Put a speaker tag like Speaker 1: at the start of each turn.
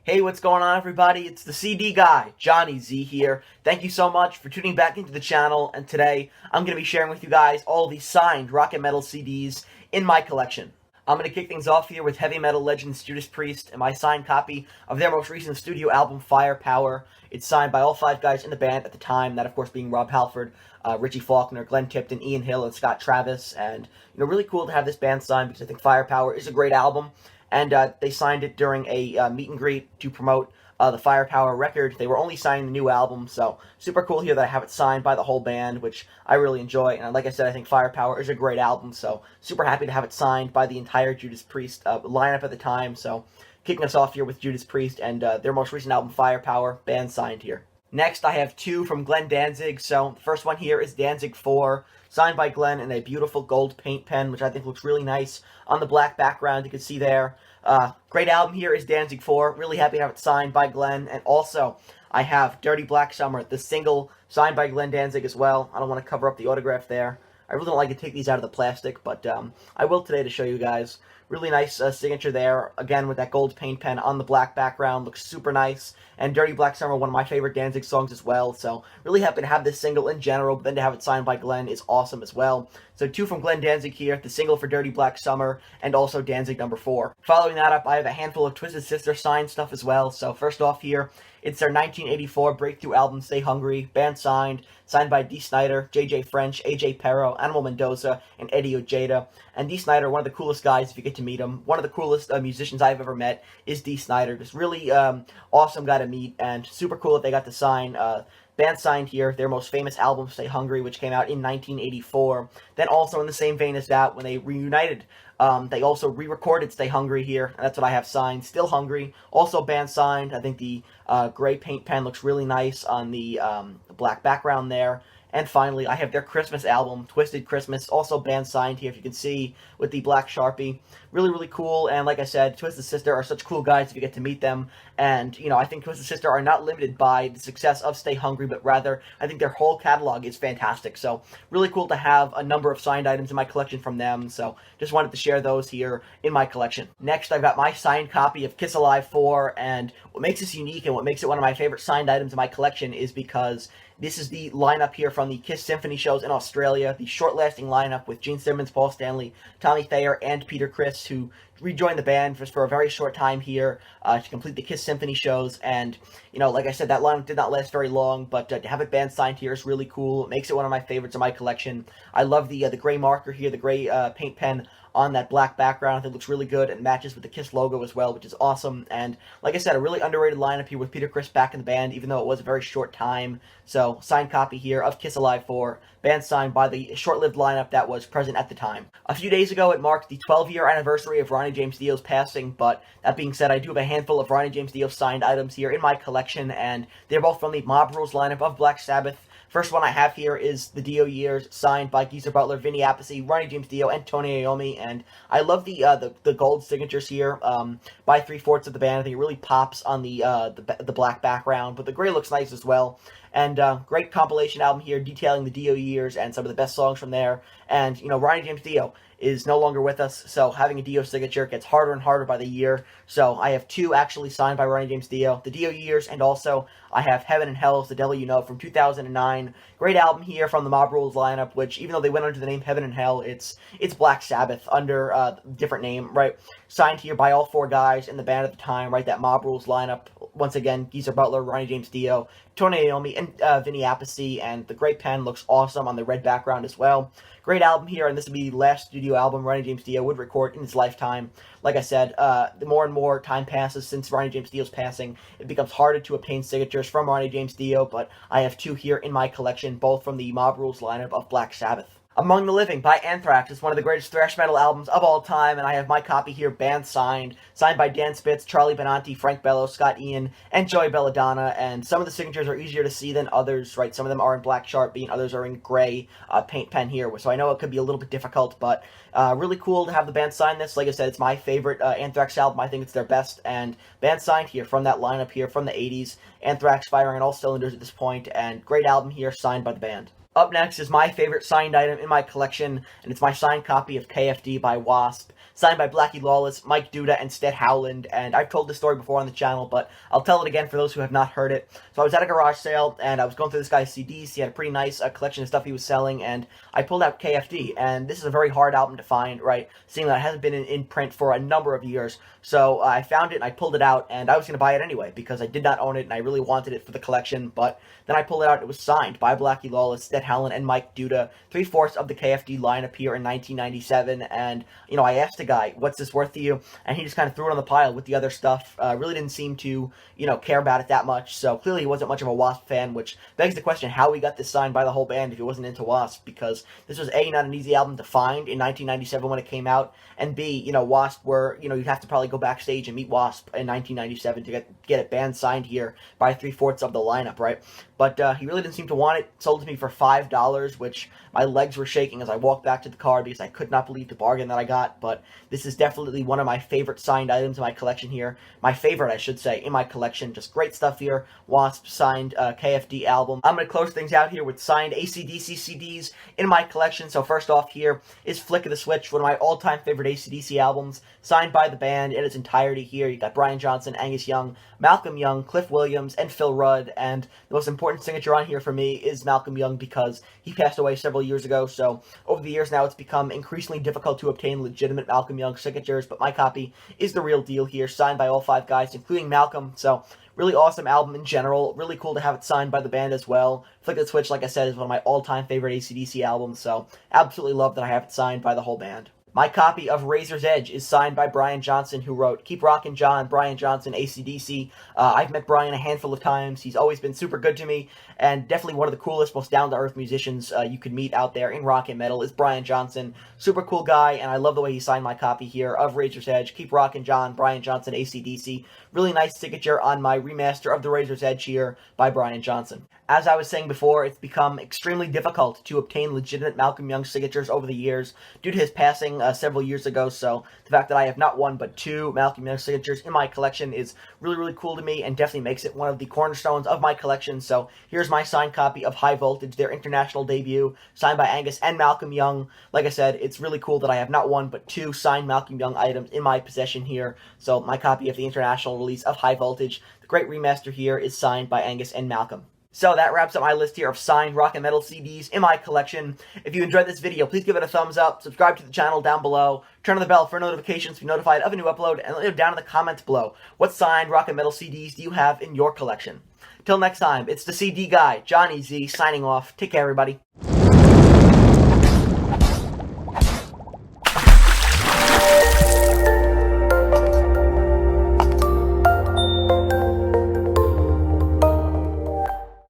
Speaker 1: Hey, what's going on, everybody? It's the CD guy, Johnny Z here. Thank you so much for tuning back into the channel, and today I'm going to be sharing with you guys all the signed rock and metal CDs in my collection. I'm going to kick things off here with heavy metal legends Judas Priest and my signed copy of their most recent studio album, Firepower. It's signed by all five guys in the band at the time, that of course being Rob Halford, Richie Faulkner, Glenn Tipton, Ian Hill, and Scott Travis. And, really cool to have this band signed because I think Firepower is a great album. And they signed it during a meet and greet to promote the Firepower record. They were only signing the new album, so super cool here that I have it signed by the whole band, which I really enjoy. And like I said, I think Firepower is a great album, so super happy to have it signed by the entire Judas Priest lineup at the time. So kicking us off here with Judas Priest and their most recent album, Firepower, band signed here. Next, I have two from Glenn Danzig. So the first one here is Danzig 4, signed by Glenn in a beautiful gold paint pen, which I think looks really nice on the black background you can see there. Great album here is Danzig 4. Really happy to have it signed by Glenn. And also, I have Dirty Black Summer, the single signed by Glenn Danzig as well. I don't want to cover up the autograph there. I really don't like to take these out of the plastic, but I will today to show you guys. Really nice signature there, again with that gold paint pen on the black background, looks super nice. And Dirty Black Summer, one of my favorite Danzig songs as well, so really happy to have this single in general, but then to have it signed by Glenn is awesome as well. So two from Glenn Danzig here, the single for Dirty Black Summer, and also Danzig number 4. Following that up, I have a handful of Twisted Sister signed stuff as well. So first off here, it's their 1984 breakthrough album, Stay Hungry, band signed by Dee Snider, JJ French, AJ Pero, Animal Mendoza, and Eddie Ojeda. And Dee Snider, one of the coolest guys if you get to meet him. One of the coolest musicians I've ever met is Dee Snider. Just really awesome guy to meet, and super cool that they got to sign. Band signed here their most famous album, Stay Hungry, which came out in 1984. Then also in the same vein as that, when they reunited, they also re-recorded Stay Hungry here, and that's what I have signed. Still Hungry, also band signed. I think the gray paint pen looks really nice on the black background there. And finally, I have their Christmas album, Twisted Christmas, also band signed here, if you can see, with the black Sharpie. Really, really cool, and like I said, Twisted Sister are such cool guys if you get to meet them. And, I think Twisted Sister are not limited by the success of Stay Hungry, but rather, I think their whole catalog is fantastic. So, really cool to have a number of signed items in my collection from them, so just wanted to share those here in my collection. Next, I've got my signed copy of Kiss Alive 4, and what makes this unique and what makes it one of my favorite signed items in my collection is because this is the lineup here from the Kiss Symphony shows in Australia, the short-lasting lineup with Gene Simmons, Paul Stanley, Tommy Thayer, and Peter Criss, who rejoined the band just for a very short time here to complete the Kiss Symphony shows. And, like I said, that lineup did not last very long, but to have it band signed here is really cool. It makes it one of my favorites in my collection. I love the gray marker here, the gray paint pen on that black background. I think it looks really good. It matches with the Kiss logo as well, which is awesome. And like I said, a really underrated lineup here with Peter Criss back in the band, even though it was a very short time. So, signed copy here of Kiss Alive 4, band signed by the short-lived lineup that was present at the time. A few days ago, it marked the 12-year anniversary of Ronnie James Dio's passing, but that being said, I do have a handful of Ronnie James Dio signed items here in my collection, and they're both from the Mob Rules lineup of Black Sabbath. First one I have here is the Dio Years, signed by Geezer Butler, Vinny Appice, Ronnie James Dio, and Tony Iommi. And I love the gold signatures here by 3/4 of the band. I think it really pops on the black background, but the gray looks nice as well. And great compilation album here detailing the Dio years and some of the best songs from there. And, Ronnie James Dio is no longer with us, so having a Dio signature gets harder and harder by the year. So I have two actually signed by Ronnie James Dio, the Dio years, and also I have Heaven and Hell is the Devil You Know from 2009. Great album here from the Mob Rules lineup, which even though they went under the name Heaven and Hell, it's Black Sabbath under a different name, right? Signed here by all four guys in the band at the time, right? That Mob Rules lineup. Once again, Geezer Butler, Ronnie James Dio, Tony Iommi, and Vinny Appice, and the gray pen looks awesome on the red background as well. Great album here, and this will be the last studio album Ronnie James Dio would record in his lifetime. Like I said, the more and more time passes since Ronnie James Dio's passing, it becomes harder to obtain signatures from Ronnie James Dio, but I have two here in my collection, both from the Mob Rules lineup of Black Sabbath. Among the Living by Anthrax is one of the greatest thrash metal albums of all time, and I have my copy here band signed by Dan Spitz, Charlie Benanti, Frank Bello, Scott Ian, and Joey Belladonna. And some of the signatures are easier to see than others, right? Some of them are in black Sharpie, and others are in gray paint pen here. So I know it could be a little bit difficult, but really cool to have the band sign this. Like I said, it's my favorite Anthrax album. I think it's their best, and band signed here from that lineup here from the 80s. Anthrax firing on all cylinders at this point, and great album here signed by the band. Up next is my favorite signed item in my collection, and it's my signed copy of KFD by WASP, signed by Blackie Lawless, Mike Duda, and Sted Howland. And I've told this story before on the channel, but I'll tell it again for those who have not heard it. So I was at a garage sale, and I was going through this guy's CDs. He had a pretty nice collection of stuff he was selling, and I pulled out KFD. And this is a very hard album to find, right? Seeing that it hasn't been in print for a number of years. So I found it, and I pulled it out, and I was going to buy it anyway, because I did not own it, and I really wanted it for the collection. But then I pulled it out, it was signed by Blackie Lawless, Sted Howland, and Mike Duda, 3/4 of the KFD lineup here in 1997, and, you know, I asked the guy, what's this worth to you? And he just kind of threw it on the pile with the other stuff, really didn't seem to, you know, care about it that much, so clearly he wasn't much of a WASP fan, which begs the question how he got this signed by the whole band if he wasn't into WASP, because this was A, not an easy album to find in 1997 when it came out, and B, you know, WASP were, you know, you'd have to probably go backstage and meet WASP in 1997 to get it band signed here by 3/4 of the lineup, right? But he really didn't seem to want it. Sold it to me for $5, which my legs were shaking as I walked back to the car because I could not believe the bargain that I got. But this is definitely one of my favorite signed items in my collection here. My favorite, I should say, in my collection. Just great stuff here. WASP signed KFD album. I'm going to close things out here with signed ACDC CDs in my collection. So first off here is Flick of the Switch, one of my all-time favorite ACDC albums, signed by the band in its entirety here. You got Brian Johnson, Angus Young, Malcolm Young, Cliff Williams, and Phil Rudd. And the most important signature on here for me is Malcolm Young because he passed away several years ago. So over the years now, it's become increasingly difficult to obtain legitimate Malcolm Young signatures. But my copy is the real deal here, signed by all 5 guys, including Malcolm. So really awesome album in general. Really cool to have it signed by the band as well. Flick of the Switch, like I said, is one of my all-time favorite AC/DC albums. So absolutely love that I have it signed by the whole band. My copy of Razor's Edge is signed by Brian Johnson, who wrote Keep Rockin' John, Brian Johnson, AC/DC. I've met Brian a handful of times. He's always been super good to me, and definitely one of the coolest, most down-to-earth musicians you could meet out there in rock and metal is Brian Johnson. Super cool guy, and I love the way he signed my copy here of Razor's Edge. Keep Rockin' John, Brian Johnson, AC/DC. Really nice signature on my remaster of the Razor's Edge here by Brian Johnson. As I was saying before, it's become extremely difficult to obtain legitimate Malcolm Young signatures over the years due to his passing several years ago, so the fact that I have not 1 but 2 Malcolm Young signatures in my collection is really, really cool to me and definitely makes it one of the cornerstones of my collection. So here's my signed copy of High Voltage, their international debut, signed by Angus and Malcolm Young. Like I said, it's really cool that I have not 1 but 2 signed Malcolm Young items in my possession here. So my copy of the international release of High Voltage, the great remaster here, is signed by Angus and Malcolm. So that wraps up my list here of signed rock and metal CDs in my collection. If you enjoyed this video, please give it a thumbs up, subscribe to the channel down below, turn on the bell for notifications to be notified of a new upload, and let me know down in the comments below what signed rock and metal CDs do you have in your collection. Till next time, it's the CD guy, Johnny Z, signing off. Take care, everybody.